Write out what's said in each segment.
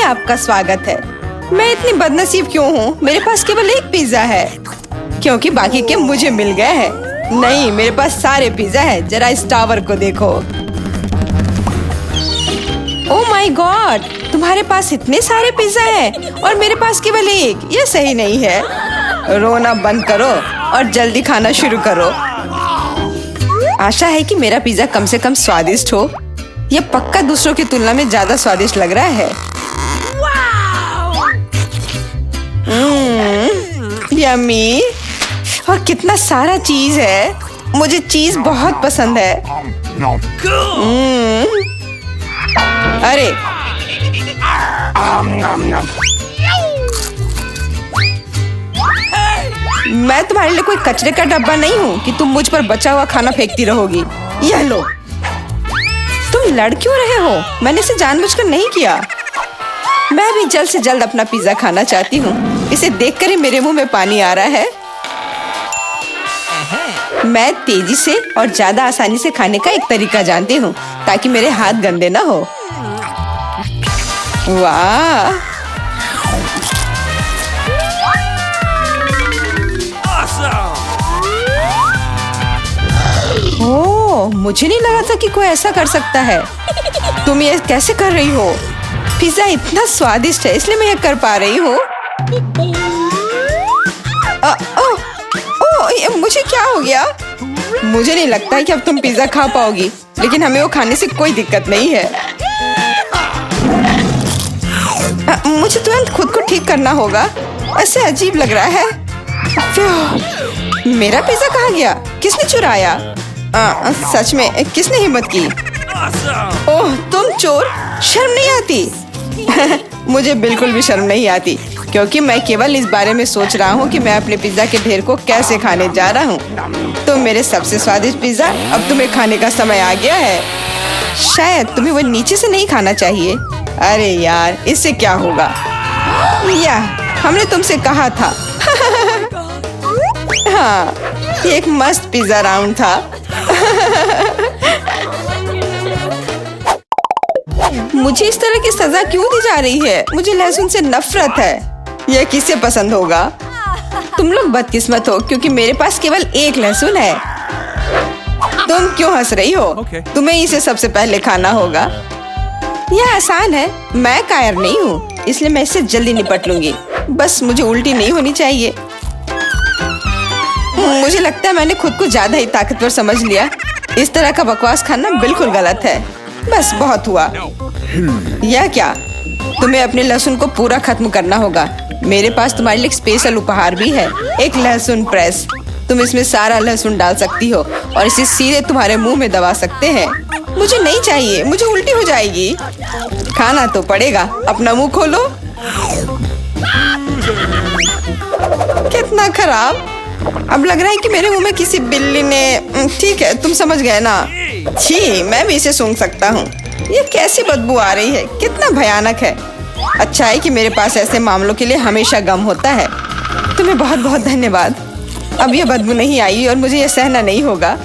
आपका स्वागत है। मैं इतनी बदनसीब क्यों हूँ? मेरे पास केवल एक पिज्जा है, क्योंकि बाकी के मुझे मिल गए हैं। नहीं, मेरे पास सारे पिज्जा है। जरा इस टावर को देखो। ओह माय गॉड, तुम्हारे पास इतने सारे पिज्जा हैं और मेरे पास केवल एक। ये सही नहीं है। रोना बंद करो और जल्दी खाना शुरू करो। आशा है कि मेरा पिज्जा कम से कम स्वादिष्ट हो। यह पक्का दूसरों की तुलना में ज्यादा स्वादिष्ट लग रहा है। यम्मी। और कितना सारा चीज है। मुझे चीज बहुत पसंद है। अरे मैं तुम्हारे लिए कोई कचरे का डब्बा नहीं हूँ कि तुम मुझ पर बचा हुआ खाना फेंकती रहोगी। यह लो। तुम लड़ क्यों रहे हो? मैंने इसे जानबूझकर नहीं किया। मैं भी जल्द से जल्द अपना पिज्जा खाना चाहती हूँ। इसे देखकर ही मेरे मुंह में पानी आ रहा है। मैं तेजी से और ज्यादा आसानी से खाने का एक तरीका जानती हूँ ताकि मेरे हाथ गंदे ना हो। वाह, ओह, मुझे नहीं लगा था कि कोई ऐसा कर सकता है। तुम ये कैसे कर रही हो? पिज्जा इतना स्वादिष्ट है इसलिए मैं ये कर पा रही हूँ। मुझे क्या हो गया? मुझे नहीं लगता है कि अब तुम पिज्जा खा पाओगी, लेकिन हमें वो खाने से कोई दिक्कत नहीं है। मुझे तुरंत खुद को ठीक करना होगा। ऐसे अजीब लग रहा है। मेरा पिज्जा कहाँ गया? किसने चुराया? सच में किसने हिम्मत की? ओह, तुम चोर! शर्म नहीं आती? मुझे बिल्कुल भी शर्म नहीं आती, क्योंकि मैं केवल इस बारे में सोच रहा हूँ कि मैं अपने पिज्जा के ढेर को कैसे खाने जा रहा हूँ। तो मेरे सबसे स्वादिष्ट पिज्जा, अब तुम्हें खाने का समय आ गया है। शायद तुम्हें वो नीचे से नहीं खाना चाहिए। अरे यार, इससे क्या होगा? या हमने तुमसे कहा था। हाँ, ये एक मस्त पिज्जा राउंड था। मुझे इस तरह की सजा क्यों दी जा रही है? मुझे लहसुन से नफरत है। यह किसे पसंद होगा? तुम लोग बदकिस्मत हो, क्योंकि मेरे पास केवल एक लहसुन है। तुम क्यों हंस रही हो? तुम्हें इसे सबसे पहले खाना होगा। यह आसान है। मैं कायर नहीं हूँ, इसलिए मैं इससे जल्दी निपट लूंगी। बस मुझे उल्टी नहीं होनी चाहिए। मुझे लगता है मैंने खुद को ज्यादा ही ताकतवर समझ लिया। इस तरह का बकवास खाना बिल्कुल गलत है। बस बहुत हुआ। यह क्या? तुम्हें अपने लहसुन को पूरा खत्म करना होगा। मेरे पास तुम्हारे लिए एक स्पेशल उपहार भी है, एक लहसुन प्रेस। तुम इसमें सारा लहसुन डाल सकती हो और इसे सीधे तुम्हारे मुंह में दबा सकते हैं। मुझे नहीं चाहिए, मुझे उल्टी हो जाएगी। खाना तो पड़ेगा। अपना मुंह खोलो। कितना खराब। अब लग रहा है कि मेरे मुंह में किसी बिल्ली ने। ठीक है, तुम समझ गए ना? छी, मैं भी इसे सूंघ सकता हूँ। ये कैसी बदबू आ रही है? कितना भयानक है। अच्छा है कि मेरे पास ऐसे मामलों के लिए हमेशा गम होता है। तुम्हें बहुत बहुत धन्यवाद। अब ये बदबू नहीं आई और मुझे ये सहना नहीं होगा।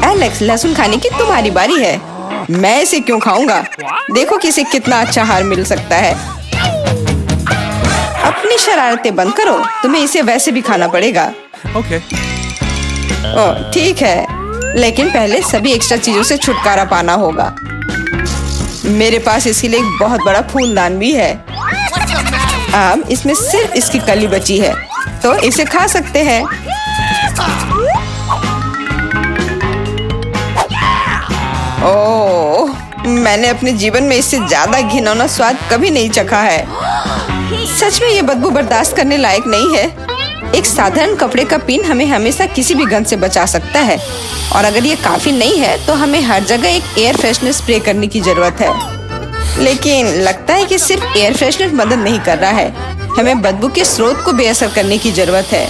एलेक्स, लहसुन खाने की तुम्हारी बारी है। मैं इसे क्यों खाऊंगा? देखो कि इसे कितना अच्छा आहार मिल सकता है। अपनी शरारतें बंद करो। तुम्हें इसे वैसे भी खाना पड़ेगा। ओह, ठीक है, लेकिन पहले सभी एक्स्ट्रा चीजों से छुटकारा पाना होगा। मेरे पास इसके लिए एक बहुत बड़ा फूलदान भी है। अब इसमें सिर्फ इसकी कली बची है, तो इसे खा सकते हैं। ओह, मैंने अपने जीवन में इससे ज्यादा घिनौना स्वाद कभी नहीं चखा है। सच में ये बदबू बर्दाश्त करने लायक नहीं है। एक साधारण कपड़े का पिन हमें हमेशा किसी भी गंध से बचा सकता है, और अगर ये काफी नहीं है तो हमें हर जगह एक एयर फ्रेशनर स्प्रे करने की जरूरत है। लेकिन लगता है कि सिर्फ एयर फ्रेशनर मदद नहीं कर रहा है। हमें बदबू के स्रोत को बेअसर करने की जरूरत है।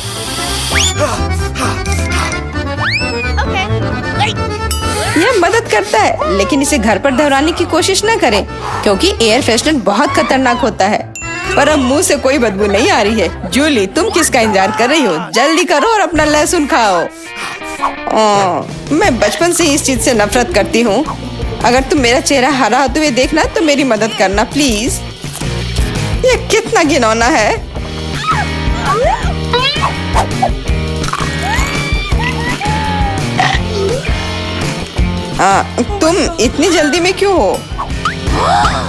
यह मदद करता है, लेकिन इसे घर पर दोहराने की कोशिश न करें, क्योंकि एयर फ्रेशनर बहुत खतरनाक होता है। पर अब मुंह से कोई बदबू नहीं आ रही है। जूली, तुम किसका इंतजार कर रही हो? जल्दी करो और अपना लहसुन खाओ। मैं बचपन से ही इस चीज से नफरत करती हूँ। अगर तुम मेरा चेहरा हरा होते हुए देखना तो मेरी मदद करना प्लीज। ये कितना घिनौना है। तुम इतनी जल्दी में क्यों हो?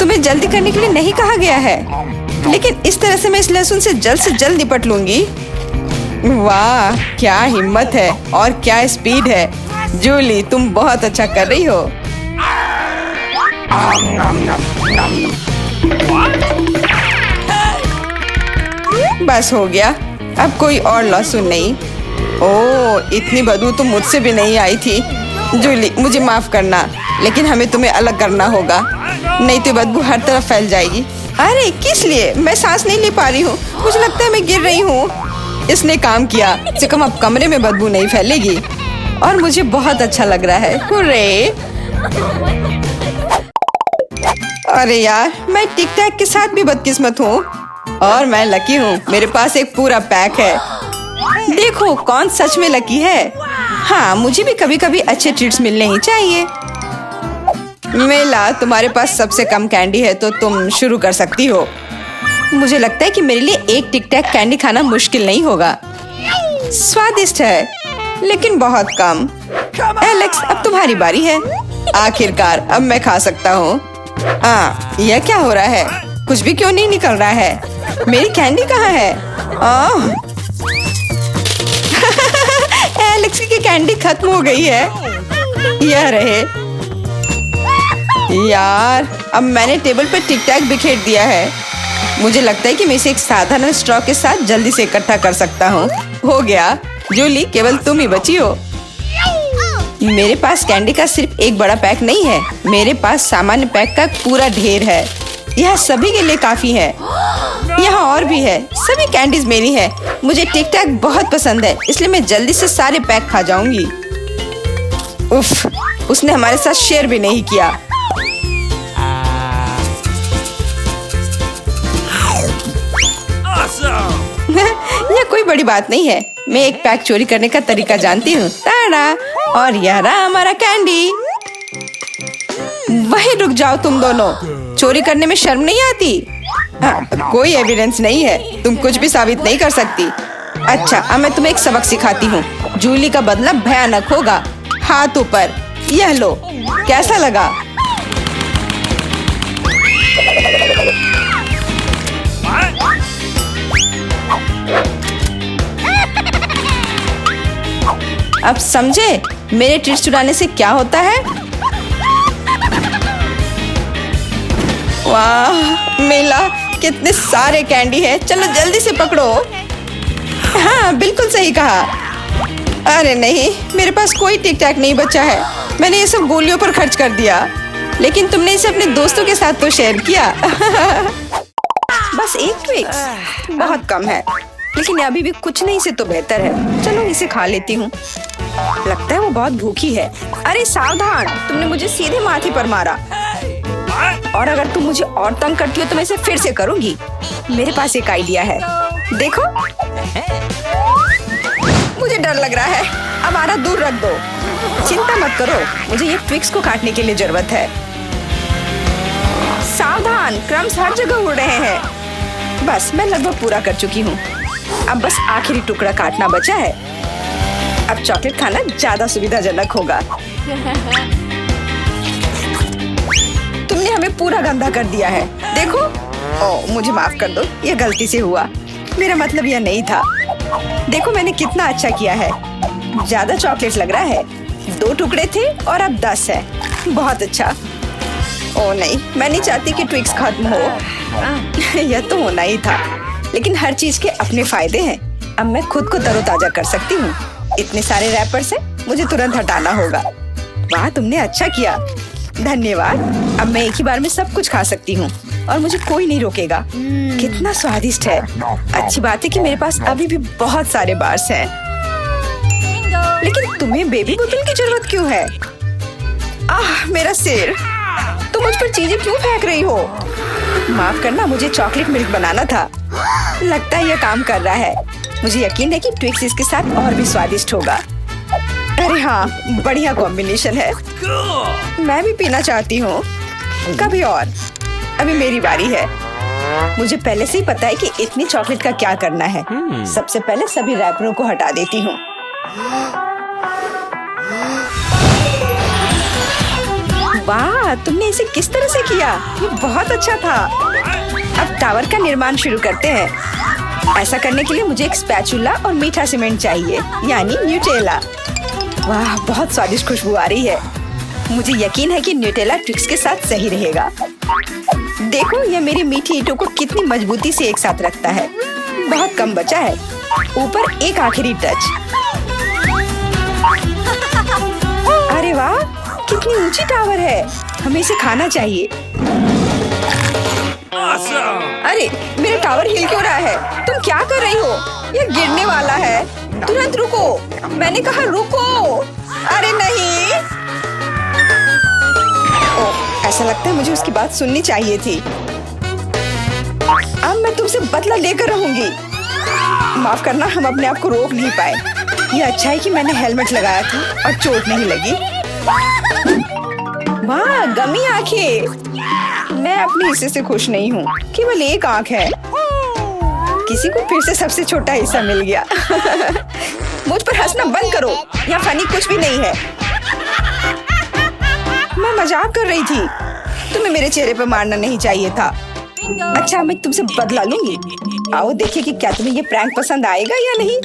तुम्हें जल्दी करने के लिए नहीं कहा गया है, लेकिन इस तरह से मैं इस लहसुन से जल्द निपट लूंगी। वाह, क्या हिम्मत है और क्या स्पीड है। जूली, तुम बहुत अच्छा कर रही हो। बस हो गया, अब कोई और लहसुन नहीं। ओह, इतनी बदबू तो मुझसे भी नहीं आई थी। जूली, मुझे माफ करना, लेकिन हमें तुम्हें अलग करना होगा, नहीं तो बदबू हर तरफ फैल जाएगी। अरे किस लिए? मैं सांस नहीं ले पा रही हूँ, मुझे लगता है मैं गिर रही हूँ। इसने काम किया, से कम अब कमरे में बदबू नहीं फैलेगी और मुझे बहुत अच्छा लग रहा है। हुर्रे! अरे यार, मैं टिक टैक के साथ भी बदकिस्मत हूँ और मैं लकी हूँ, मेरे पास एक पूरा पैक है। देखो कौन सच में लकी है। हाँ, मुझे भी कभी कभी अच्छे ट्रीट्स मिलने ही चाहिए। मेला, तुम्हारे पास सबसे कम कैंडी है तो तुम शुरू कर सकती हो। मुझे लगता है कि मेरे लिए एक टिक टैक कैंडी खाना मुश्किल नहीं होगा। स्वादिष्ट है, लेकिन बहुत कम। एलेक्स, अब तुम्हारी बारी है। आखिरकार अब मैं खा सकता हूँ। यह क्या हो रहा है? कुछ भी क्यों नहीं निकल रहा है? मेरी कैंडी कहाँ है? एलेक्स की कैंडी खत्म हो गई है। यह रहे। यार, अब मैंने टेबल पर टिक टैक बिखेर दिया है। मुझे लगता है कि मैं इसे एक साधारण स्ट्रॉ के साथ जल्दी से इकट्ठा कर सकता हूँ। हो गया। जूली, केवल तुम ही बची हो। मेरे पास कैंडी का सिर्फ एक बड़ा पैक नहीं है, मेरे पास सामान्य पैक का पूरा ढेर है। यह सभी के लिए काफी है। यहाँ और भी है। सभी कैंडीज मेरी है। मुझे टिक टैक बहुत पसंद है, इसलिए मैं जल्दी से सारे पैक खा जाऊंगी। उफ, उसने हमारे साथ शेयर भी नहीं किया। यह कोई बड़ी बात नहीं है। मैं एक पैक चोरी करने का तरीका जानती हूँ। टाड़ा! और यह रहा हमारा कैंडी। वहीं रुक जाओ तुम दोनों। चोरी करने में शर्म नहीं आती? कोई एविडेंस नहीं है, तुम कुछ भी साबित नहीं कर सकती। अच्छा, अब मैं तुम्हें एक सबक सिखाती हूँ। जूली का बदला भयानक होगा। हाथ ऊपर। यह लो, कैसा लगा? अब समझे मेरे ट्रीट्स चुराने से क्या होता है? वाह मेला, कितने सारे कैंडी है। चलो जल्दी से पकड़ो। हाँ, बिल्कुल सही कहा। अरे नहीं, मेरे पास कोई टिक टैक नहीं बचा है। मैंने ये सब गोलियों पर खर्च कर दिया, लेकिन तुमने इसे अपने दोस्तों के साथ तो शेयर किया। बस एक ट्विक्स, बहुत कम है, लेकिन अभी भी कुछ नहीं से तो बेहतर है। चलो इसे खा लेती हूँ। लगता है वो बहुत भूखी है। अरे सावधान, तुमने मुझे सीधे माथे पर मारा। और अगर तुम मुझे और तंग करती हो तो मैं इसे फिर से करूंगी। मेरे पास एक आइडिया है, देखो। मुझे डर लग रहा है, अब आरा दूर रख दो। चिंता मत करो, मुझे ये ट्विक्स को काटने के लिए जरूरत है। सावधान, क्रम्स हर जगह उड़ रहे हैं। बस मैं लगभग पूरा कर चुकी हूँ। अब बस आखिरी टुकड़ा काटना बचा है। अब चॉकलेट खाना ज्यादा सुविधाजनक होगा। तुमने हमें पूरा गंदा कर दिया है। देखो। ओह, मुझे माफ कर दो, यह गलती से हुआ। मेरा मतलब यह नहीं था। देखो मैंने कितना अच्छा किया है। ज्यादा चॉकलेट लग रहा है। 2 टुकड़े थे और अब 10 है। बहुत अच्छा। ओह नहीं, मैं नहीं चाहती कि ट्विक्स खत्म हो। यह तो होना ही था, लेकिन हर चीज के अपने फायदे हैं। अब मैं खुद को तरोताजा कर सकती हूँ। इतने सारे रैपर से मुझे तुरंत हटाना होगा। वाह, तुमने अच्छा किया, धन्यवाद। अब मैं एक ही बार में सब कुछ खा सकती हूँ और मुझे कोई नहीं रोकेगा। कितना स्वादिष्ट है। अच्छी बात है कि मेरे पास अभी भी बहुत सारे बार्स हैं। लेकिन तुम्हें बेबी बोतल की जरूरत क्यों है? मेरा सिर। तुम मुझ पर चीजें क्यों फेंक रही हो? माफ करना, मुझे चॉकलेट मिल्क बनाना था। लगता है यह काम कर रहा है। मुझे यकीन है कि ट्विक्स इसके साथ और भी स्वादिष्ट होगा। अरे हाँ, बढ़िया कॉम्बिनेशन है। मैं भी पीना चाहती हूँ। कभी और। अभी मेरी बारी है। मुझे पहले से ही पता है कि इतनी चॉकलेट का क्या करना है। सबसे पहले सभी रैपरों को हटा देती हूँ। वाह, तुमने इसे किस तरह से किया? ये बहुत अच्छा था। अब टावर का निर्माण शुरू करते हैं। ऐसा करने के लिए मुझे एक स्पैचुला और मीठा सीमेंट चाहिए, यानी न्यूटेला। वाह, बहुत स्वादिष्ट खुशबू आ रही है। मुझे यकीन है कि न्यूटेला ट्रिक्स के साथ सही रहेगा। देखो, यह मेरी मीठी ईंटों को कितनी मजबूती से एक साथ रखता है। बहुत कम बचा है। ऊपर एक आखिरी टच। अरे वाह, कितनी ऊंची टावर है। हमें इसे खाना चाहिए। अरे, मेरा टावर हिल क्यों रहा है? तुम क्या कर रही हो? यह गिरने वाला है। तुरंत रुको। मैंने कहा रुको। अरे नहीं। ओह, ऐसा लगता है मुझे उसकी बात सुननी चाहिए थी। अब मैं तुमसे बदला लेकर रहूंगी। माफ करना, हम अपने आप को रोक नहीं पाए। यह अच्छा है कि मैंने हेलमेट लगाया था और चोट नहीं लगी। वाह, गमी आंखें। मैं अपने हिस्से से खुश नहीं हूँ। केवल एक आंख है। किसी को फिर से सबसे छोटा हिस्सा मिल गया। मुझ पर हंसना बंद करो। यहाँ फनी कुछ भी नहीं है। मैं मजाक कर रही थी। तुम्हें मेरे चेहरे पर मारना नहीं चाहिए था। अच्छा, मैं तुमसे बदला लूंगी। आओ देखिए कि क्या तुम्हें ये प्रैंक पसंद आएगा या नहीं।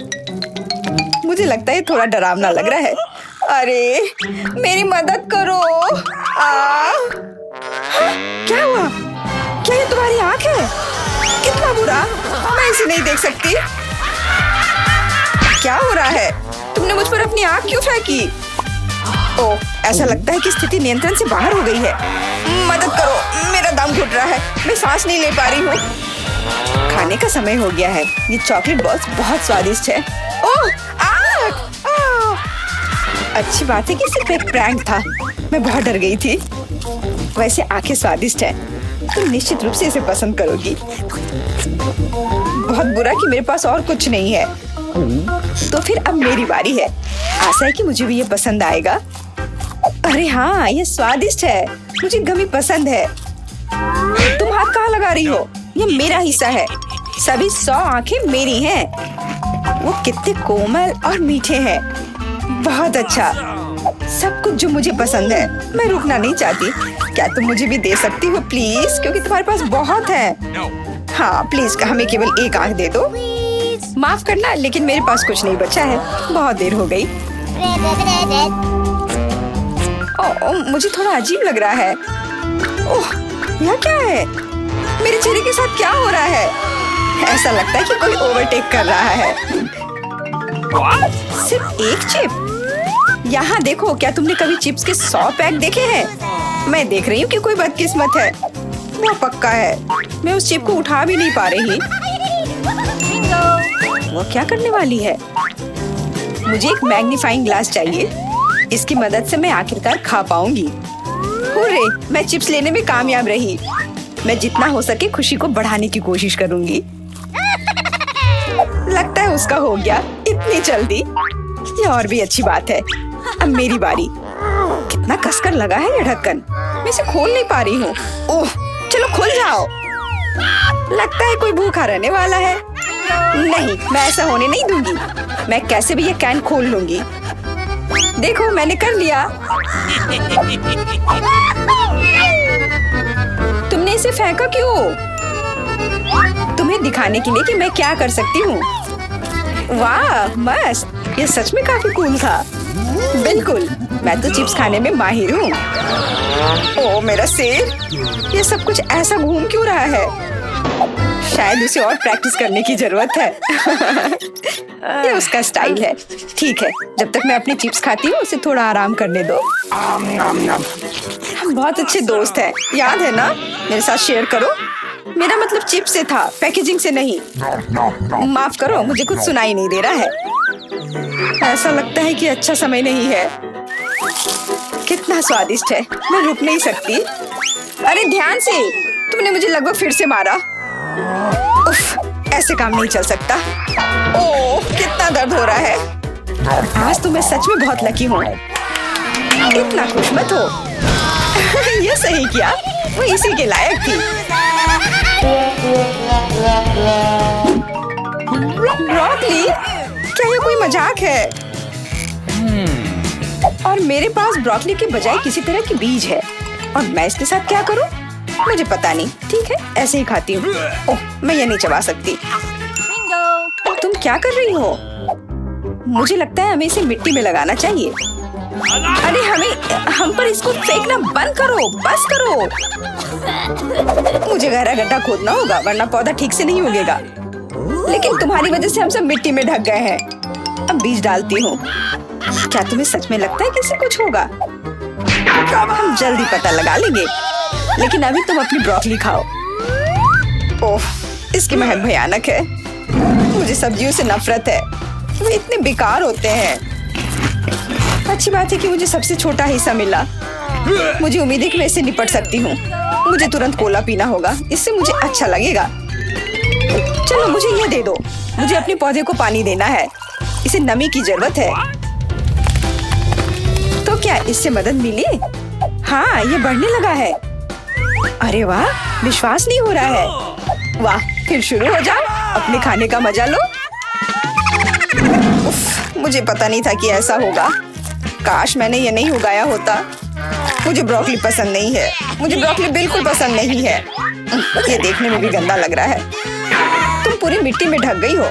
मुझे लगता है थोड़ा डरावना लग रहा है। अरे, मेरी मदद करो। क्या हुआ? क्या ये तुम्हारी आँख है? कितना बुरा। मैं इसे नहीं देख सकती। क्या हो रहा है? तुमने मुझ पर अपनी आँख क्यों फेंकी? ओह, ऐसा लगता है कि स्थिति नियंत्रण से बाहर हो गई है। मदद करो, मेरा दम घुट रहा है। मैं सांस नहीं ले पा रही हूँ। खाने का समय हो गया है। ये चॉकलेट बॉल्स बहुत स्वादिष्ट है। ओह, अच्छी बात है कि सिर्फ एक प्रैंक था। मैं बहुत डर गई थी। वैसे आंखें स्वादिष्ट है। तुम निश्चित रूप से इसे पसंद करोगी। बहुत बुरा कि मेरे पास और कुछ नहीं है। तो फिर अब मेरी बारी है। आशा है कि मुझे भी ये पसंद आएगा। अरे हाँ, ये स्वादिष्ट है। मुझे गमी पसंद है। तुम हाथ कहाँ लगा रही हो? ये मेरा हिस्सा है। सभी 100 आंखें मेरी हैं। वो कितने कोमल और मीठे हैं। बहुत अच्छा, सब कुछ जो मुझे पसंद है। मैं रुकना नहीं चाहती। क्या तुम मुझे भी दे सकती हो प्लीज? क्योंकि तुम्हारे पास बहुत है। हाँ प्लीज, हमें केवल एक आंख दे दो। माफ करना, लेकिन मेरे पास कुछ नहीं बचा है। बहुत देर हो गई। ओह, मुझे थोड़ा अजीब लग रहा है। ओह, यह क्या है? मेरे चेहरे के साथ क्या हो रहा है? ऐसा लगता है कि कोई ओवरटेक कर रहा है। सिर्फ एक चिप? यहाँ देखो, क्या तुमने कभी चिप्स के 100 पैक देखे हैं? मैं देख रही हूँ कि कोई बदकिस्मत है। वो पक्का है। मैं उस चिप को उठा भी नहीं पा रही। वो क्या करने वाली है? मुझे एक मैग्नीफाइंग ग्लास चाहिए। इसकी मदद से मैं आखिरकार खा पाऊंगी। हुर्रे, मैं चिप्स लेने में कामयाब रही। मैं जितना हो सके खुशी को बढ़ाने की कोशिश करूंगी। लगता है उसका हो गया इतनी जल्दी। ये और भी अच्छी बात है। अब मेरी बारी। कितना कसकर लगा है ये ढक्कन। मैं इसे खोल नहीं पा रही हूँ। ओह, चलो खुल जाओ। लगता है कोई भूखा रहने वाला है। नहीं, मैं ऐसा होने नहीं दूंगी। मैं कैसे भी ये कैन खोल लूंगी। देखो, मैंने कर लिया। तुमने इसे फेंका क्यों? तुम्हें दिखाने के लिए कि मैं क्या कर सकती हूँ। वाह, मस्त। ये सच में काफी कूल था। बिल्कुल, मैं तो चिप्स खाने में माहिर हूँ। ओह, मेरा सिर। ये सब कुछ ऐसा घूम क्यों रहा है? शायद उसे और प्रैक्टिस करने की जरूरत है। ये उसका स्टाइल है। ठीक है, जब तक मैं अपनी चिप्स खाती हूँ उसे थोड़ा आराम करने दो। हम बहुत अच्छे दोस्त हैं, याद है ना? मेरे साथ शेयर करो। मेरा मतलब चिप्स से था, पैकेजिंग से नहीं। माफ करो, मुझे कुछ सुनाई नहीं दे रहा है। ऐसा लगता है कि अच्छा समय नहीं है। कितना स्वादिष्ट है, मैं रुक नहीं सकती। अरे ध्यान से, तुमने मुझे लगभग फिर से मारा। उफ, ऐसे काम नहीं चल सकता। ओह, कितना दर्द हो रहा है। आज तो मैं सच में बहुत लकी हूँ। इतना खुश मत हो। ये सही किया, वो इसी के लायक थी। ब्रोकली? क्या ये कोई मजाक है? और मेरे पास ब्रोकली के बजाय किसी तरह की बीज है और मैं इसके साथ क्या करूं? मुझे पता नहीं। ठीक है, ऐसे ही खाती हूँ। ओह, मैं ये नहीं चबा सकती। तुम क्या कर रही हो? मुझे लगता है हमें इसे मिट्टी में लगाना चाहिए। अरे हम पर इसको फेंकना बंद करो, बस करो। मुझे गहरा गड्ढा खोदना होगा वरना पौधा ठीक से नहीं उगेगा। लेकिन तुम्हारी वजह से हम सब मिट्टी में ढक गए हैं। अब बीज डालती हूँ। क्या तुम्हें सच में लगता है कि इससे कुछ होगा? अब हम जल्दी पता लगा लेंगे। लेकिन अभी तुम अपनी ब्रोकली खाओ। ओह, इसकी महक भयानक है। मुझे सब्जियों से नफरत है, वे इतने बेकार होते हैं। अच्छी बात है कि मुझे सबसे छोटा हिस्सा मिला। मुझे उम्मीद है कि मैं इससे निपट सकती हूँ। मुझे तुरंत कोला पीना होगा, इससे मुझे अच्छा लगेगा। चलो मुझे ये दे दो। मुझे अपने पौधे को पानी देना है, इसे नमी की जरूरत है। तो क्या इससे मदद मिली? हाँ, ये बढ़ने लगा है। अरे वाह, विश्वास नहीं हो रहा है। वाह, फिर शुरू हो जाओ, अपने खाने का मजा लो। उफ, मुझे पता नहीं था कि ऐसा होगा। काश मैंने ये नहीं उगाया होता। मुझे ब्रोकली पसंद नहीं है। मुझे ब्रोकली बिल्कुल पसंद नहीं है। ये देखने में भी गंदा लग रहा है। तुम पूरी मिट्टी में ढक गई हो,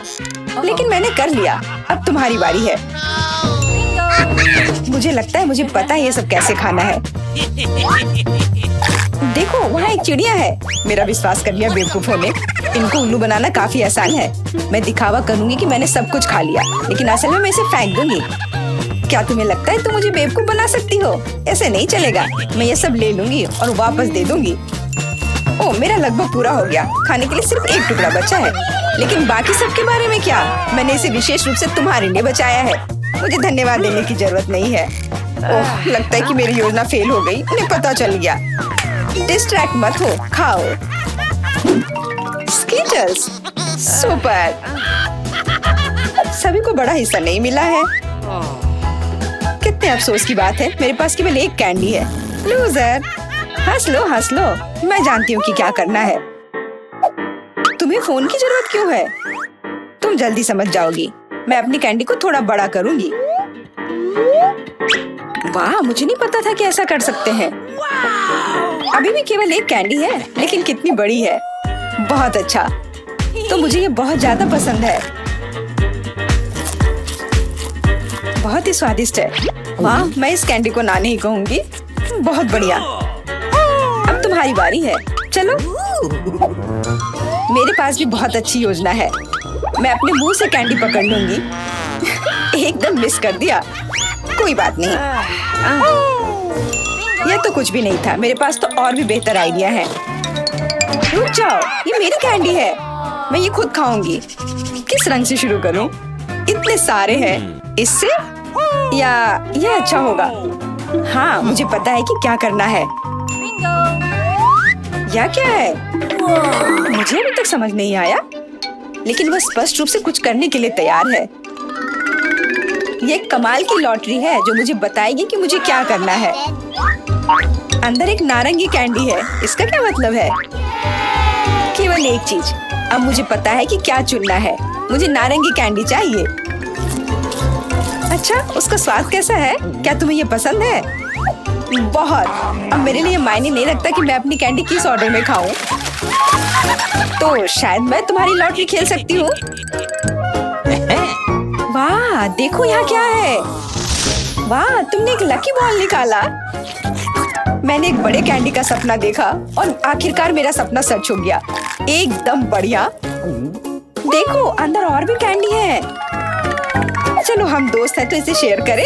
लेकिन मैंने कर लिया। अब तुम्हारी बारी है। मुझे लगता है मुझे पता है ये सब कैसे खाना है। देखो, वहाँ एक चिड़िया है। मेरा विश्वास कर लिया बेवकूफों ने। इनको उल्लू बनाना काफी आसान है। मैं दिखावा करूंगी कि मैंने सब कुछ खा लिया, लेकिन असल में मैं इसे फेंक दूंगी। क्या तुम्हें लगता है तुम मुझे बेवकूफ बना सकती हो? ऐसे नहीं चलेगा। मैं ये सब ले लूंगी और वापस दे दूंगी। ओह, मेरा लगभग पूरा हो गया। खाने के लिए सिर्फ एक टुकड़ा बचा है। लेकिन बाकी सब के बारे में क्या? मैंने इसे विशेष रूप से तुम्हारे लिए बचाया है। मुझे धन्यवाद देने की जरूरत नहीं है। ओह, लगता है कि मेरी योजना फेल हो गई। उन्हें पता चल गया। डिस्ट्रैक्ट मत हो, खाओ। Skittles, super. सभी को बड़ा हिस्सा नहीं मिला है। कितने अफसोस की बात है, मेरे पास केवल एक कैंडी है। लूजर। हंस लो, हंस लो। मैं जानती हूँ कि क्या करना है। तुम्हें फोन की जरूरत क्यों है? तुम जल्दी समझ जाओगी। मैं अपनी कैंडी को थोड़ा बड़ा करूंगी। वाह, मुझे नहीं पता था कि ऐसा कर सकते हैं। अभी भी केवल एक कैंडी है, लेकिन कितनी बड़ी है। बहुत अच्छा। तो मुझे ये बहुत ज्यादा पसंद है। बहुत ही स्वादिष्ट है। वाह, मैं इस कैंडी को ना नहीं कहूंगी। बहुत बढ़िया। अब तुम्हारी बारी है। चलो। मेरे पास भी बहुत अच्छी योजना है। मैं अपने मुंह से कैंडी पकड़ लूंगी। एकदम मिस कर दिया। कोई बात नहीं। यह तो कुछ भी नहीं था। मेरे पास तो और भी बेहतर आइडिया है। रुक जाओ, ये मेरी कैंडी है। मैं ये खुद खाऊंगी। किस रंग से शुरू करूं? इतने सारे हैं। इससे या ये अच्छा होगा? हाँ, मुझे पता है कि क्या करना है। यह क्या है? मुझे अभी तक समझ नहीं आया, लेकिन वह स्पष्ट रूप से कुछ करने के लिए तैयार है। ये एक कमाल की लॉटरी है जो मुझे बताएगी कि मुझे क्या करना है। अंदर एक नारंगी कैंडी है। इसका क्या मतलब है? केवल एक चीज। अब मुझे पता है कि क्या चुनना है। मुझे नारंगी कैंडी चाहिए। अच्छा, उसका स्वाद कैसा है? क्या तुम्हें ये पसंद है? बहुत। अब मेरे लिए मायने नहीं रखता कि मैं अपनी कैंडी किस ऑर्डर में खाऊं। तो शायद मैं तुम्हारी लॉटरी खेल सकती हूँ। वाह, देखो यहाँ क्या है। वाह, तुमने एक लकी बॉल निकाला। मैंने एक बड़े कैंडी का सपना देखा और आखिरकार मेरा सपना सच हो गया। एकदम बढ़िया। देखो, अंदर और भी कैंडी है। चलो, हम दोस्त हैं तो इसे शेयर करें।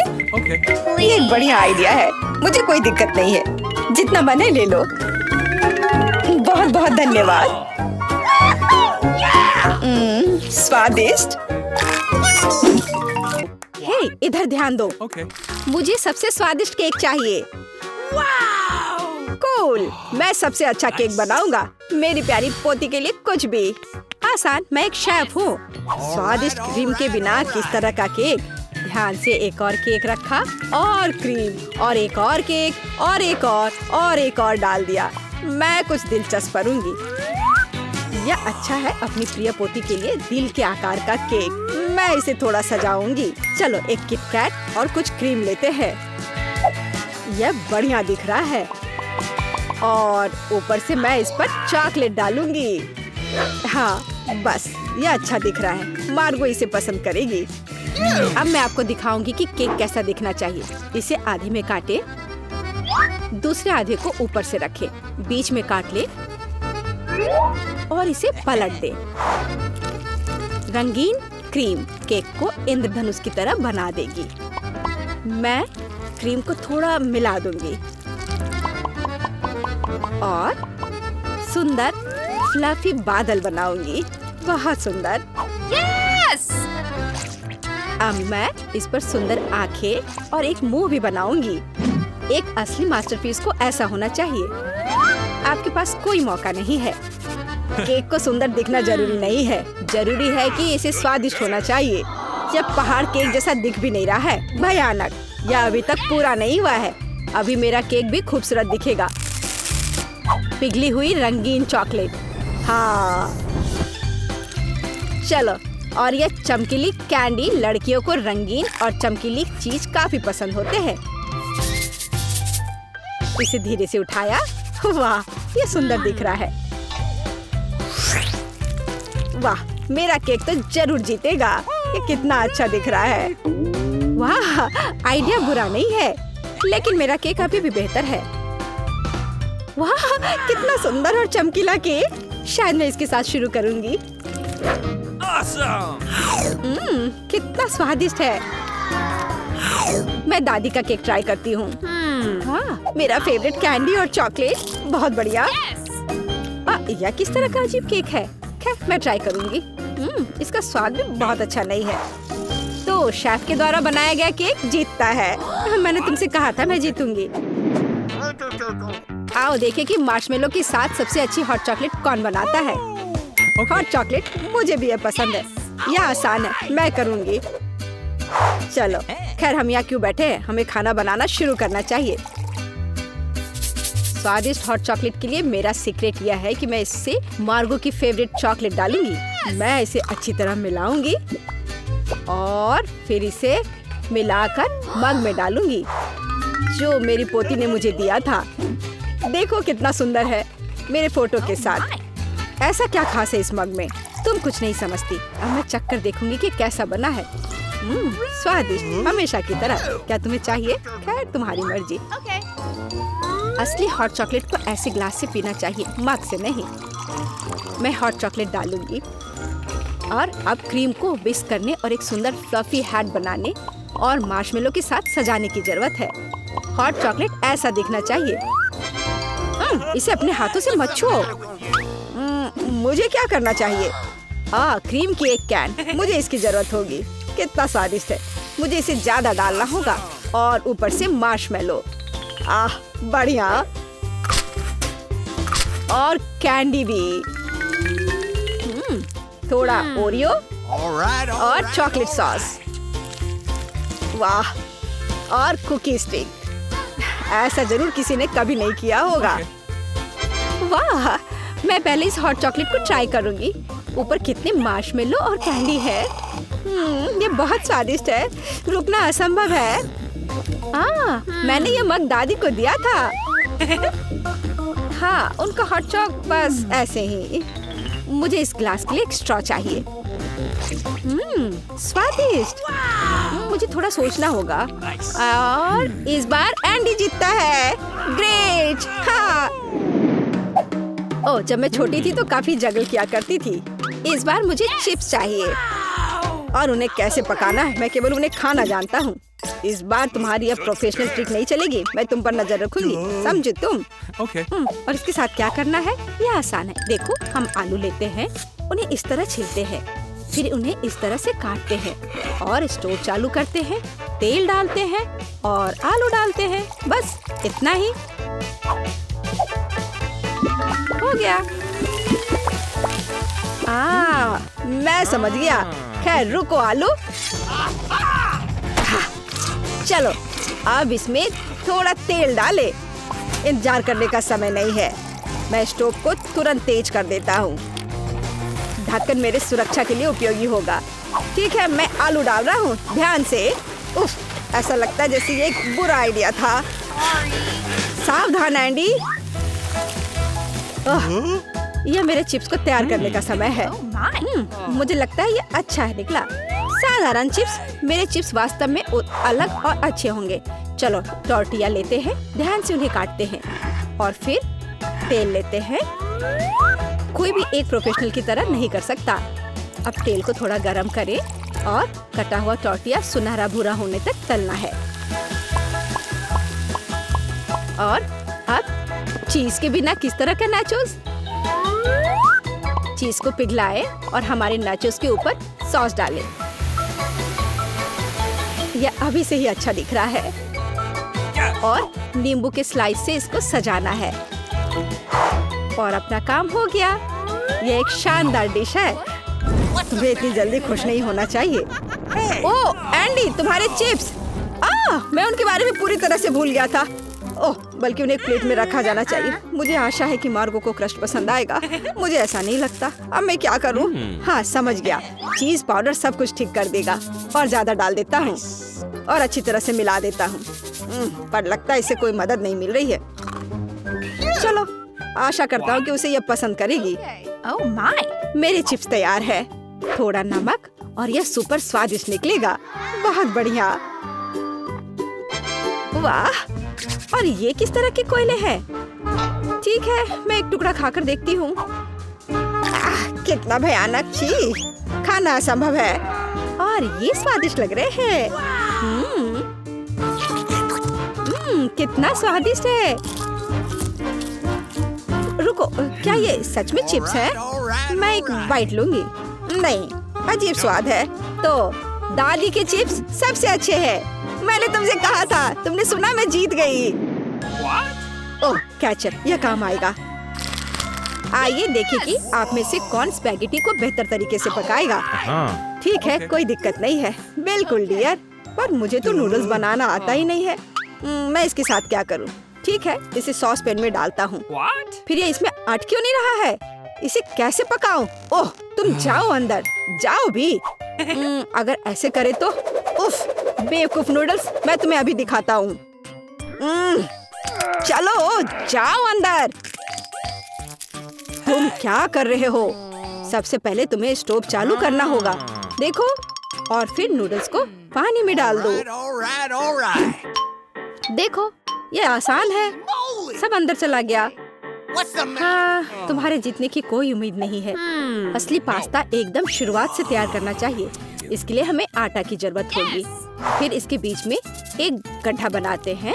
ये एक बढ़िया आइडिया है। मुझे कोई दिक्कत नहीं है। जितना मन है ले लो। बहुत बहुत धन्यवाद। स्वादिष्ट। हे, इधर ध्यान दो। मुझे सबसे स्वादिष्ट केक चाहिए। कूल। मैं सबसे अच्छा केक बनाऊंगा। मेरी प्यारी पोती के लिए कुछ भी आसान। मैं एक शेफ हूँ। स्वादिष्ट क्रीम के बिना किस तरह का केक? ध्यान से एक और केक रखा और क्रीम और एक और केक और एक और एक और डाल दिया। मैं कुछ दिलचस्प करूंगी। यह अच्छा है अपनी प्रिय पोती के लिए दिल के आकार का केक। मैं इसे थोड़ा सजाऊंगी। चलो एक किट कैट और कुछ क्रीम लेते हैं। यह बढ़िया दिख रहा है और ऊपर से मैं इस पर चॉकलेट डालूंगी। हाँ बस यह अच्छा दिख रहा है। मार्गो इसे पसंद करेगी। अब मैं आपको दिखाऊंगी कि केक कैसा दिखना चाहिए। इसे आधे में काटे, दूसरे आधे को ऊपर से रखे, बीच में काट ले और इसे पलट दे। रंगीन क्रीम केक को इंद्रधनुष की तरह बना देगी। मैं क्रीम को थोड़ा मिला दूंगी और सुंदर फ्लफी बादल बनाऊंगी। बहुत सुंदर। यस! अब मैं इस पर सुंदर आंखें और एक मुंह भी बनाऊंगी। एक असली मास्टरपीस को ऐसा होना चाहिए। आपके पास कोई मौका नहीं है। केक को सुंदर दिखना जरूरी नहीं है, जरूरी है कि इसे स्वादिष्ट होना चाहिए। यह पहाड़ केक जैसा दिख भी नहीं रहा है, भयानक। यह अभी तक पूरा नहीं हुआ है। अभी मेरा केक भी खूबसूरत दिखेगा। पिघली हुई रंगीन चॉकलेट। हाँ चलो, और यह चमकीली कैंडी। लड़कियों को रंगीन और चमकीली चीज काफी पसंद होते हैं। इसे धीरे से उठाया। वाह ये सुंदर दिख रहा है। वाह मेरा केक तो जरूर जीतेगा। ये कितना अच्छा दिख रहा है। वाह आइडिया बुरा नहीं है, लेकिन मेरा केक अभी भी बेहतर है। वाह कितना सुंदर और चमकीला केक। शायद मैं इसके साथ शुरू करूंगी। कितना स्वादिष्ट है। मैं दादी का केक ट्राई करती हूँ। हाँ मेरा फेवरेट कैंडी और चॉकलेट। बहुत बढ़िया। यह किस तरह का अजीब केक है। खैर मैं ट्राई करूंगी। इसका स्वाद भी बहुत अच्छा नहीं है। तो शेफ के द्वारा बनाया गया केक जीतता है। मैंने तुमसे कहा था मैं जीतूंगी। आओ देखें कि मार्शमेलो के साथ सबसे अच्छी हॉट चॉकलेट कौन बनाता है। हॉट चॉकलेट मुझे भी ये पसंद है। यह आसान है, मैं करूंगी। चलो खैर हम यहाँ क्यों बैठे हैं, हमें खाना बनाना शुरू करना चाहिए। स्वादिष्ट हॉट चॉकलेट के लिए मेरा सीक्रेट यह है कि मैं इससे मार्गो की फेवरेट चॉकलेट डालूंगी। मैं इसे अच्छी तरह मिलाऊंगी और फिर इसे मिलाकर मग में डालूंगी जो मेरी पोती ने मुझे दिया था। देखो कितना सुंदर है मेरे फोटो के साथ। ऐसा क्या खास है इस मग में, तुम कुछ नहीं समझती। अब मैं चक्कर देखूंगी कि कैसा बना है। स्वादिष्ट हमेशा की तरह। क्या तुम्हें चाहिए? खैर तुम्हारी मर्जी। असली हॉट चॉकलेट को ऐसे ग्लास से पीना चाहिए, मग से नहीं। मैं हॉट चॉकलेट डालूंगी और अब क्रीम को विस्क करने और एक सुंदर फ्लफी हैट बनाने और मार्शमेलो के साथ सजाने की जरूरत है। हॉट चॉकलेट ऐसा दिखना चाहिए। इसे अपने हाथों से मत छुओ। मुझे क्या करना चाहिए? क्रीम की एक कैन, मुझे इसकी जरूरत होगी। कितना स्वादिष्ट है। मुझे इसे ज्यादा डालना होगा और ऊपर से मार्शमेलो। बढ़िया। और कैंडी भी। थोड़ा ओरियो और चॉकलेट सॉस। वाह, और कुकी स्टिक। ऐसा जरूर किसी ने कभी नहीं किया होगा। वाह, मैं पहले इस हॉट चॉकलेट को ट्राई करूंगी। ऊपर कितने मार्शमेलो और कैंडी है। ये बहुत स्वादिष्ट है, रुकना असंभव है। मैंने ये मग दादी को दिया था। हाँ, उनका हॉट चॉक बस ऐसे ही। मुझे इस ग्लास के लिए एक स्ट्रॉ चाहिए। स्वादिष्ट। मुझे थोड़ा सोचना होगा। और इस बार एंडी जीतता है। ग्रेट। हाँ। जब मैं छोटी थी तो काफी जगल किया करती थी। इस बार मुझे चिप्स चाहिए और उन्हें कैसे पकाना है मैं केवल उन्हें खाना जानता हूँ। इस बार तुम्हारी अब प्रोफेशनल ट्रिक नहीं चलेगी। मैं तुम पर नजर रखूंगी, समझे तुम? और इसके साथ क्या करना है? यह आसान है। देखो, हम आलू लेते हैं, उन्हें इस तरह छीलते हैं, फिर उन्हें इस तरह से काटते हैं और स्टोव चालू करते हैं, तेल डालते हैं और आलू डालते हैं। बस इतना ही हो गया। मैं समझ गया। खैर रुको आलू। चलो अब इसमें थोड़ा तेल डाले। इंतजार करने का समय नहीं है। मैं स्टोव को तुरंत तेज कर देता हूँ। ढक्कन मेरे सुरक्षा के लिए उपयोगी होगा। ठीक है, मैं आलू डाल रहा हूँ, ध्यान से। उफ, ऐसा लगता है जैसे ये एक बुरा आइडिया था। सावधान एंडी। यह मेरे चिप्स को तैयार करने का समय है। मुझे लगता है ये अच्छा है निकला। साधारण चिप्स, मेरे चिप्स वास्तव में अलग और अच्छे होंगे। चलो टॉर्टिया लेते हैं, ध्यान से उन्हें काटते हैं और फिर तेल लेते हैं। कोई भी एक प्रोफेशनल की तरह नहीं कर सकता। अब तेल को थोड़ा गरम करें और कटा हुआ टॉर्टिया सुनहरा भूरा होने तक तलना है। और अब चीज के बिना किस तरह का नाचोस? चीज को पिघलाएं और हमारे नाचोस के ऊपर सॉस डालें। यह अभी से ही अच्छा दिख रहा है। और नींबू के स्लाइस से इसको सजाना है। और अपना काम हो गया। यह एक शानदार डिश है। तुम्हें इतनी जल्दी खुश नहीं होना चाहिए। ओह एंडी, तुम्हारे चिप्स! मैं उनके बारे में पूरी तरह से भूल गया था। ओह, बल्कि उन्हें एक प्लेट में रखा जाना चाहिए। मुझे आशा है कि मार्गो को क्रस्ट पसंद आएगा। मुझे ऐसा नहीं लगता। अब मैं क्या करूं? हाँ, समझ गया। चीज पाउडर सब कुछ ठीक कर देगा। और ज्यादा डाल देता हूँ और अच्छी तरह से मिला देता हूँ। पर लगता है इससे कोई मदद नहीं मिल रही है। चलो, आशा करता हूँ कि उसे यह पसंद करेगी। मेरे चिप्स तैयार है। थोड़ा नमक और यह सुपर स्वादिष्ट निकलेगा। बहुत बढ़िया। वाह, और ये किस तरह के कोयले हैं? ठीक है, मैं एक टुकड़ा खाकर देखती हूँ। कितना भयानक! छी, खाना असंभव है। और ये स्वादिष्ट लग रहे हैं। कितना स्वादिष्ट है। रुको, क्या ये सच में चिप्स है? मैं एक बाइट लूंगी। नहीं, अजीब स्वाद है। तो दादी के चिप्स सबसे अच्छे हैं। मैंने तुमसे कहा था। तुमने सुना? मैं जीत गई। ओह कैचअप, यह काम आएगा। आइए देखें कि आप में से कौन स्पैगेटी को बेहतर तरीके से पकाएगा। ठीक है, कोई दिक्कत नहीं है। बिल्कुल डियर, पर मुझे तो नूडल्स बनाना आता ही नहीं है। मैं इसके साथ क्या करूं? ठीक है, इसे सॉस पैन में डालता हूँ। फिर ये इसमें अट क्यों नहीं रहा है? इसे कैसे पकाऊं? ओह, तुम जाओ अंदर, जाओ भी। अगर ऐसे करे तो। उफ, बेवकूफ नूडल्स, मैं तुम्हें अभी दिखाता हूँ। चलो जाओ अंदर। तुम क्या कर रहे हो? सबसे पहले तुम्हें स्टोव चालू करना होगा। देखो, और फिर नूडल्स को पानी में डाल दो। देखो, ये आसान है। सब अंदर चला गया। हाँ, तुम्हारे जीतने की कोई उम्मीद नहीं है। असली पास्ता एकदम शुरुआत से तैयार करना चाहिए। इसके लिए हमें आटा की जरूरत होगी। फिर इसके बीच में एक गड्ढा बनाते हैं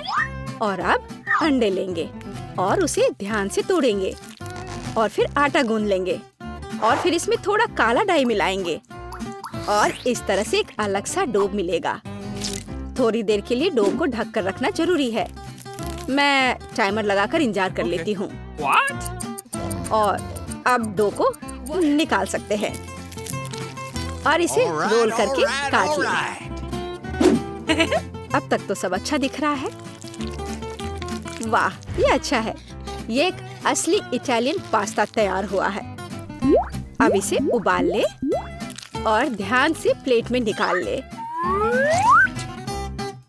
और अब अंडे लेंगे और उसे ध्यान से तोड़ेंगे और फिर आटा गूंद लेंगे और फिर इसमें थोड़ा काला डाई मिलाएंगे और इस तरह से एक अलग सा डो मिलेगा। थोड़ी देर के लिए डो को ढक कर रखना जरूरी है। मैं टाइमर लगाकर इंतजार कर लेती हूँ। और अब डो को निकाल सकते हैं और इसे रोल करके काट लें। अब तक तो सब अच्छा दिख रहा है। वाह, ये अच्छा है। ये एक असली इटालियन पास्ता तैयार हुआ है। अब इसे उबाल ले और ध्यान से प्लेट में निकाल ले।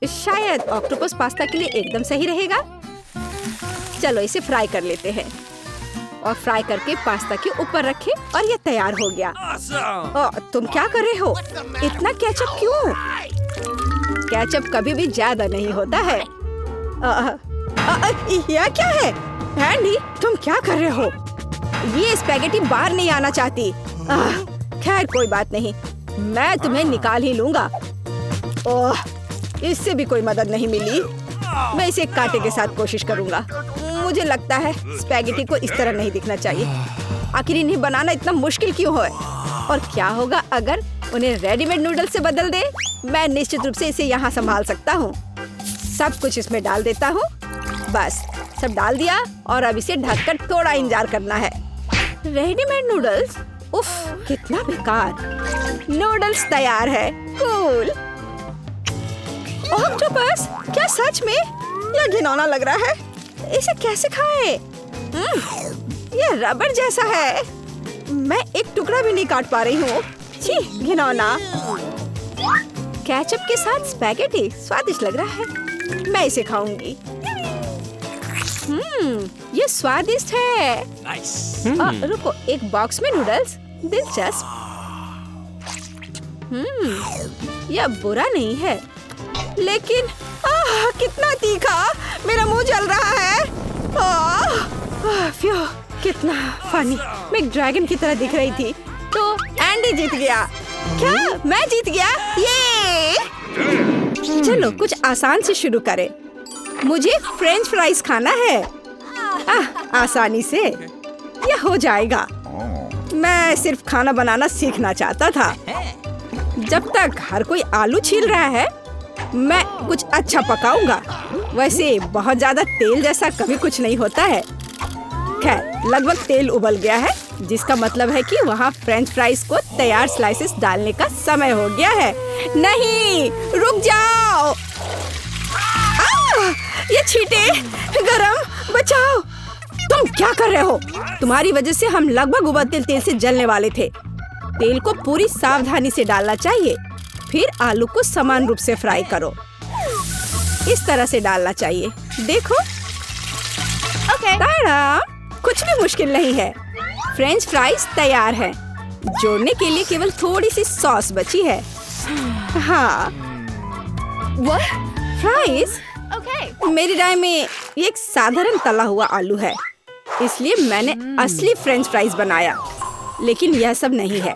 शायद ऑक्टोपस पास्ता के लिए एकदम सही रहेगा। चलो इसे फ्राई कर लेते हैं और फ्राई करके पास्ता के ऊपर रखें और ये तैयार हो गया। तुम क्या कर रहे हो? इतना केचप क्यों? केचप कभी भी ज्यादा नहीं होता है। यह क्या है? एंडी, तुम क्या कर रहे हो? ये स्पैगेटी बाहर नहीं आना चाहती। खैर कोई बात नहीं, मैं तुम्हें निकाल ही लूंगा। ओह, इससे भी कोई मदद नहीं मिली। मैं इसे कांटे के साथ कोशिश करूंगा। मुझे लगता है स्पैगेटी को इस तरह नहीं दिखना चाहिए। आखिर इन्हें बनाना इतना मुश्किल क्यों है? और क्या होगा अगर उन्हें रेडीमेड नूडल्स से बदल दे? मैं निश्चित रूप से इसे यहाँ संभाल सकता हूँ। सब कुछ इसमें डाल देता हूँ। बस सब डाल दिया और अब इसे ढककर थोड़ा इंतजार करना है। Readymade noodles? उफ, कितना बेकार। नूडल्स तैयार है। कूल। ऑक्टोपस, क्या सच में? यह घिनौना लग रहा है। इसे कैसे खाएं? यह रबड़ जैसा है। मैं एक टुकड़ा भी नहीं काट पा रही हूँ। छी, घिनौना। केचप के साथ स्पैगेटी स्वादिष्ट लग रहा है। मैं इसे खाऊंगी। ये स्वादिष्ट है। रुको, एक बॉक्स में नूडल्स, दिलचस्प। यह बुरा नहीं है, लेकिन कितना तीखा, मेरा मुंह जल रहा है। फ्यू, कितना फनी। मैं एक ड्रैगन की तरह दिख रही थी। तो एंडी जीत गया। क्या मैं जीत गया? ये चलो कुछ आसान से शुरू करें। मुझे फ्रेंच फ्राइज खाना है। आसानी से यह हो जाएगा। मैं सिर्फ खाना बनाना सीखना चाहता था। जब तक हर कोई आलू छील रहा है, मैं कुछ अच्छा पकाऊंगा। वैसे बहुत ज्यादा तेल जैसा कभी कुछ नहीं होता है। खैर, लगभग तेल उबल गया है, जिसका मतलब है कि वहाँ फ्रेंच फ्राइज को तैयार स्लाइसेस डालने का समय हो गया है। नहीं, रुक जाओ। ये छींटे, गरम, बचाओ। तुम क्या कर रहे हो? तुम्हारी वजह से हम लगभग उबलते तेल से जलने वाले थे। तेल को पूरी सावधानी से डालना चाहिए। फिर आलू को समान रूप से फ्राई करो। इस तरह से डालना चाहिए। देखो, ताड़ा, कुछ भी मुश्किल नहीं है। फ्रेंच फ्राइज तैयार है। जोड़ने के लिए केवल थोड़ी सी सॉस बची है। हाँ, फ्राइज? मेरी राय में ये एक साधारण तला हुआ आलू है, इसलिए मैंने असली फ्रेंच फ्राइज बनाया। लेकिन यह सब नहीं है।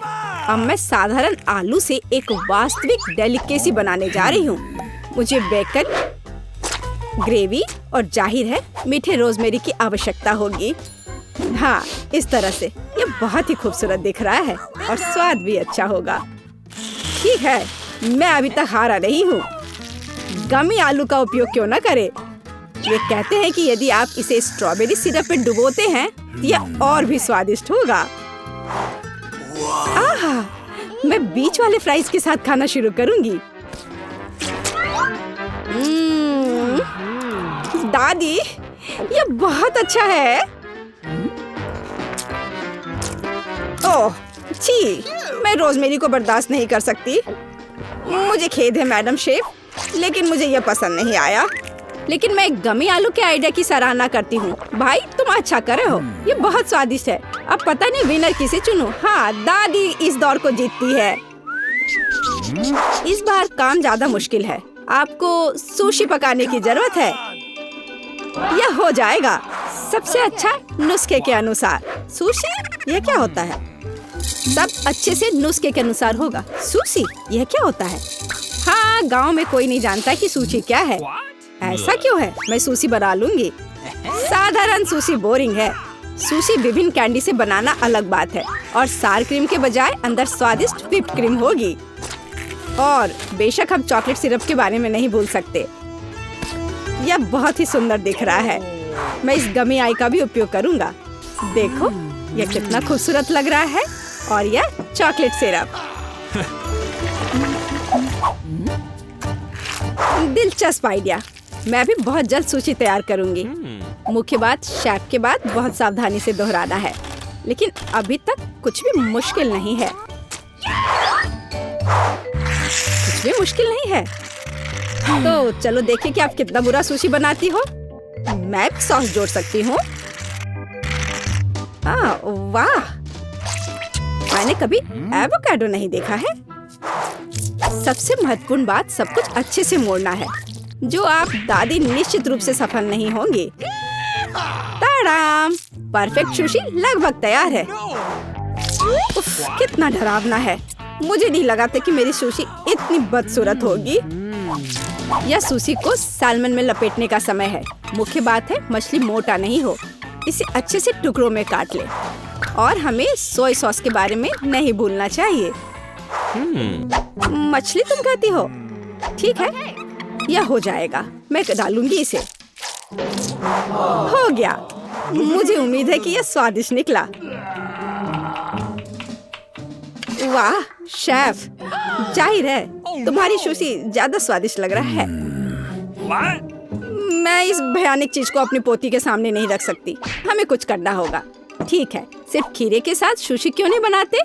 अब मैं साधारण आलू से एक वास्तविक डेलिकेसी बनाने जा रही हूँ। मुझे बेकन, ग्रेवी और जाहिर है मीठे रोजमेरी की आवश्यकता होगी। हाँ, इस तरह से ये बहुत ही खूबसूरत दिख रहा है और स्वाद भी अच्छा होगा। ठीक है, मैं अभी तक हारा नहीं हूँ। गमी आलू का उपयोग क्यों न करें? ये कहते हैं कि यदि आप इसे स्ट्रॉबेरी सिरप में डुबोते हैं तो यह और भी स्वादिष्ट होगा। मैं बीच वाले फ्राइज के साथ खाना शुरू करूंगी। दादी, ये बहुत अच्छा है। ओह, छी, मैं रोजमेरी को बर्दाश्त नहीं कर सकती। मुझे खेद है मैडम शेफ, लेकिन मुझे यह पसंद नहीं आया। लेकिन मैं गमी आलू के आइडिया की सराहना करती हूँ। भाई, तुम अच्छा कर रहे हो। ये बहुत स्वादिष्ट है। अब पता नहीं विनर किसे चुनूं। हाँ, दादी इस दौर को जीतती है। इस बार काम ज्यादा मुश्किल है। आपको सुशी पकाने की जरूरत है। यह हो जाएगा सबसे अच्छा नुस्खे के अनुसार। सुशी? यह क्या होता है? सब अच्छे से नुस्खे के अनुसार होगा। सुशी? यह क्या होता है? हाँ, गांव में कोई नहीं जानता कि सुशी क्या है। ऐसा क्यों है? मैं सुशी बना लूंगी। साधारण सुशी बोरिंग है। सुशी विभिन्न कैंडी से बनाना अलग बात है, और सार क्रीम के बजाय अंदर स्वादिष्ट व्हिप्ड क्रीम होगी। और बेशक हम चॉकलेट सिरप के बारे में नहीं भूल सकते। यह बहुत ही सुंदर दिख रहा है। मैं इस गमी आई का भी उपयोग करूंगा। देखो, यह कितना खूबसूरत लग रहा है। और यह चॉकलेट सिरप। दिलचस्प आइडिया। मैं भी बहुत जल्द सुशी तैयार करूंगी। मुख्य बात शेफ के बाद बहुत सावधानी से दोहराना है। लेकिन अभी तक कुछ भी मुश्किल नहीं है। कुछ भी मुश्किल नहीं है। तो चलो देखें कि आप कितना बुरा सुशी बनाती हो। मैं भी सॉस जोड़ सकती हूँ। वाह, मैंने कभी एवोकाडो नहीं देखा है। सबसे महत्वपूर्ण बात, सब कुछ अच्छे से मोड़ना है, जो आप दादी निश्चित रूप से सफल नहीं होंगी। ताड़ाम, परफेक्ट सुशी लगभग तैयार है। उफ, कितना डरावना है। मुझे नहीं लगा था कि मेरी सुशी इतनी बदसूरत होगी। यह सुशी को सालमन में लपेटने का समय है। मुख्य बात है मछली मोटा नहीं हो। इसे अच्छे से टुकड़ों में काट ले। और हमें सोया सॉस के बारे में नहीं भूलना चाहिए। मछली तुम कहती हो? ठीक है, यह हो जाएगा। मैं डालूंगी इसे। हो गया। मुझे उम्मीद है कि यह स्वादिष्ट निकला। वाह शेफ, जाहिर है तुम्हारी सुशी ज्यादा स्वादिष्ट लग रहा है। मैं इस भयानक चीज को अपनी पोती के सामने नहीं रख सकती। हमें कुछ करना होगा। ठीक है, सिर्फ खीरे के साथ सुशी क्यों नहीं बनाते?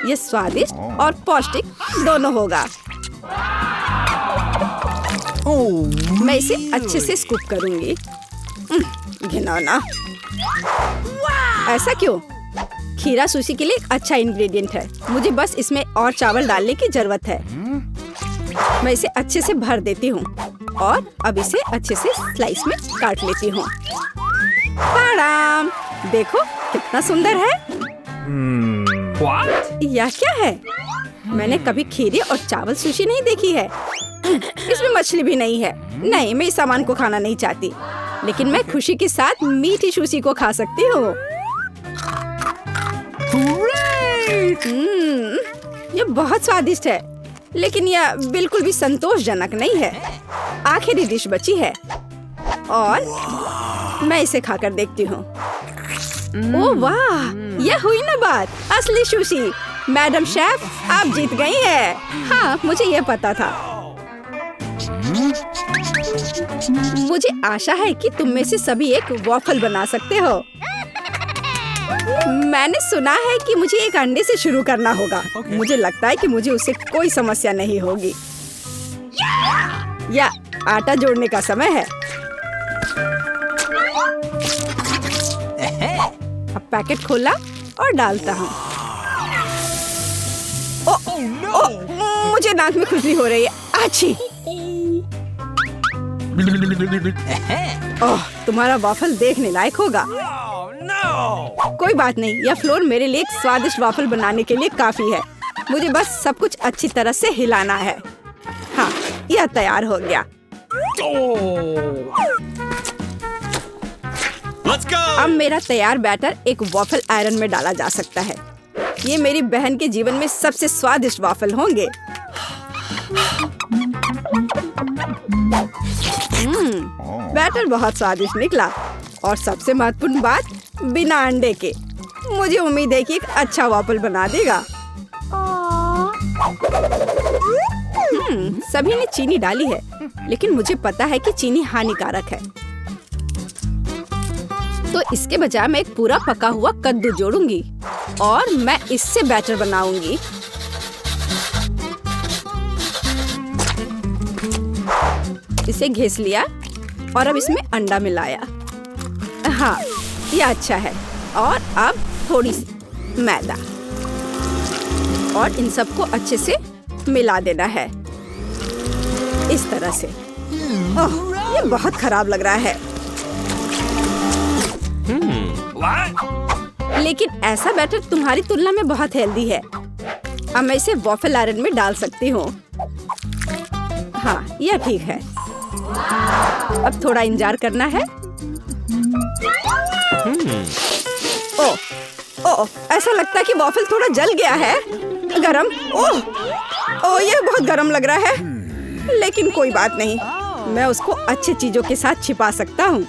ये स्वादिष्ट और पौष्टिक दोनों होगा। मैं इसे अच्छे से स्कूप करूंगी। घिनौना। ऐसा क्यों? खीरा सुशी के लिए एक अच्छा इंग्रेडिएंट है। मुझे बस इसमें और चावल डालने की जरूरत है। मैं इसे अच्छे से भर देती हूँ और अब इसे अच्छे से स्लाइस में काट लेती हूँ। देखो कितना सुंदर है। यह क्या है? मैंने कभी खीरे और चावल सुशी नहीं देखी है। इसमें मछली भी नहीं है। नहीं, मैं इस सामान को खाना नहीं चाहती, लेकिन मैं खुशी के साथ मीठी सुशी को खा सकती हूँ। ये बहुत स्वादिष्ट है, लेकिन यह बिल्कुल भी संतोषजनक नहीं है। आखिरी डिश बची है और मैं इसे खाकर देखती हूँ। ओह वाह, यह हुई ना बात, असली सुशी। मैडम शेफ, आप जीत गई हैं। हाँ, मुझे यह पता था। मुझे आशा है कि तुम में से सभी एक वॉफल बना सकते हो। मैंने सुना है कि मुझे एक अंडे से शुरू करना होगा। मुझे लगता है कि मुझे उससे कोई समस्या नहीं होगी। या आटा जोड़ने का समय है। अब पैकेट खोला और डालता हूँ। मुझे नाक में खुजली हो रही है। आछी। ओह, तुम्हारा वॉफल देखने लायक होगा। कोई बात नहीं, यह फ्लोर मेरे लिए एक स्वादिष्ट वॉफल बनाने के लिए काफी है। मुझे बस सब कुछ अच्छी तरह से हिलाना है। हाँ, यह तैयार हो गया। अब मेरा तैयार बैटर एक वॉफल आयरन में डाला जा सकता है। ये मेरी बहन के जीवन में सबसे स्वादिष्ट वॉफल होंगे। बैटर बहुत स्वादिष्ट निकला और सबसे महत्वपूर्ण बात, बिना अंडे के। मुझे उम्मीद है कि एक अच्छा वॉफल बना देगा। सभी ने चीनी डाली है, लेकिन मुझे पता है कि चीनी हानिकारक है। तो इसके बजाय मैं एक पूरा पका हुआ कद्दू जोड़ूंगी और मैं इससे बैटर बनाऊंगी। इसे घिस लिया और अब इसमें अंडा मिलाया। हाँ, ये अच्छा है। और अब थोड़ी सी मैदा और इन सबको अच्छे से मिला देना है, इस तरह से। ओह, ये बहुत खराब लग रहा है। लेकिन ऐसा बैटर तुम्हारी तुलना में बहुत हेल्दी है। अब मैं इसे वॉफल आयरन में डाल सकती हूँ। हाँ, यह ठीक है। अब थोड़ा इंतजार करना है। ओह, ऐसा लगता है कि वॉफल थोड़ा जल गया है। गरम। ओह, यह बहुत गरम लग रहा है। लेकिन कोई बात नहीं, मैं उसको अच्छी चीजों के साथ छिपा सकता हूँ।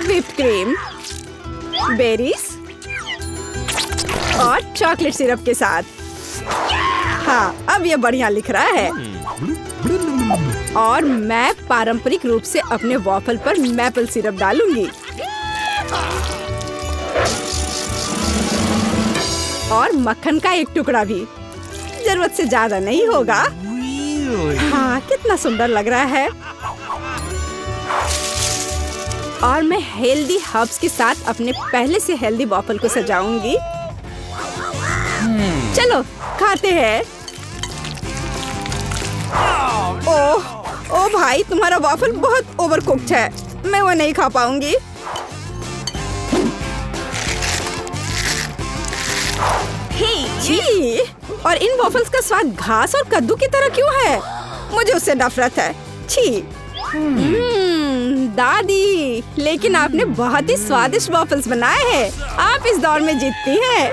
व्हिप्ड क्रीम, बेरीज और चॉकलेट सिरप के साथ। हाँ, अब यह बढ़िया लिख रहा है। और मैं पारंपरिक रूप से अपने वॉफल पर मैपल सिरप डालूंगी और मक्खन का एक टुकड़ा भी। जरूरत से ज्यादा नहीं होगा। हाँ, कितना सुंदर लग रहा है। और मैं हेल्दी हर्ब्स के साथ अपने पहले से हेल्दी वॉफल को सजाऊंगी। चलो खाते हैं। ओह भाई, तुम्हारा वॉफल बहुत ओवरकुक्ड है। मैं वो नहीं खा पाऊंगी। छी, और इन वॉफल्स का स्वाद घास और कद्दू की तरह क्यों है? मुझे उससे नफरत है। छी। दादी, लेकिन आपने बहुत ही स्वादिष्ट वॉफल्स बनाए हैं। आप इस दौर में जीतती हैं।